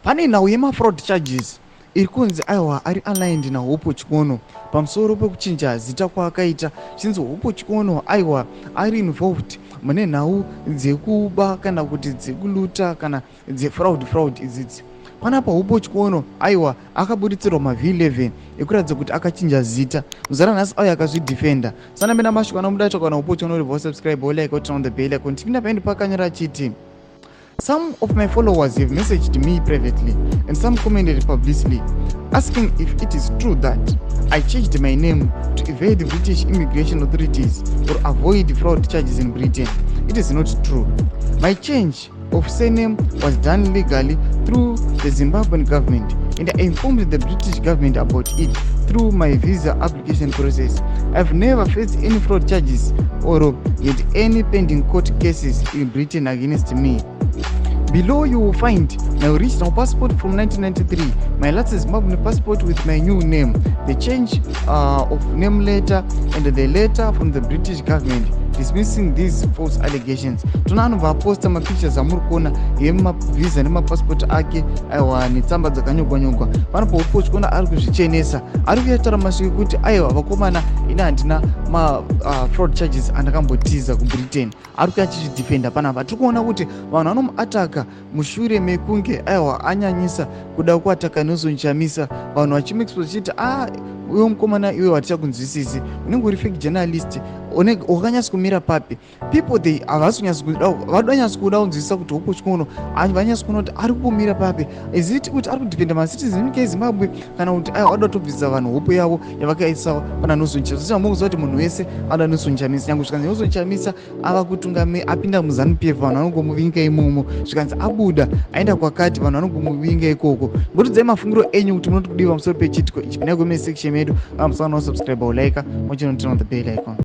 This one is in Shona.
pane nhau yemafraud charges iri kunzi aiwa ari aligned naHope Chikono pamusoro pekuchinja zita kwaakaita. Chinzi Hope Chikono aiwa ari involved mune nhau dzekuba kana kuti dzekuluta kana dzefraud idzidzi. Panapa Hope Chikono aiwa akaburitsirwa mavhi11 ekuratidza kuti akachinja zita. Muzara nhasi auya akazvidefenda. Sana mena mashuka anomudacho kana Hope Chikono uri subscribe like turn on the bell icon. Tikina paendi pakanyora chiti. Some of my followers have messaged me privately and some commented publicly asking if it is true that I changed my name to evade the British immigration authorities or avoid fraud charges in Britain. It is not true. My change of surname was done legally through the Zimbabwean government, and I informed the British government about it through my visa application process. I've never faced any fraud charges or had any pending court cases in Britain against me. Below you will find my original passport from 1993, my last Zimbabwean passport with my new name, the change of name letter, and the letter from the British government dismissing these false allegations. Tuna anhu vaposta mapictures amuri kuona yemavisa nemapassport ake aiwa netsamba dzakanyogwa-nyogwa. Panopo Hope Chikono ari kuzvichenesa, ari kuyataura masvika kuti aiwa vakomana ina handina fraud charges andakambotiza kuBritain. Ari kuya achizvidefenda panapa. Tiri kuona kuti vanhu vanomuataka mushure mekunge aiwa anyanyisa kuda kuataka nozonshamisa, vanhu vachimixwa zvichiti uyo mukomana iwe watichakunzwisisi, unenge uri fake journalist, wakanyatsa kumira papi. People they havanyatsa kuda kunzwisisa kuti Hope Chikono vanyatsa kuona kuti ari kumira papi. Is it kuti ari kudefenda macitizen nyika yeZimbabwe kana kuti wada kutobvisa vanhu hope yavo yavakaisa pana nozonshamisa? Saka mukuziva kuti munhu wese anoda nozonshamisa, nyange zvikanzi nozonshamisa ava kutunga apinda muZanu PF vanhu vanongomuvinga imomo, zvikanzi abuda aenda kwakati vanhu vanongomuvinga ikoko. Ngotidzai mafungiro enyu kuti munoti kudiwa pamusoro pechitiko ichi. Pana comment section yedu, subscribe or like, turn on the bell icon.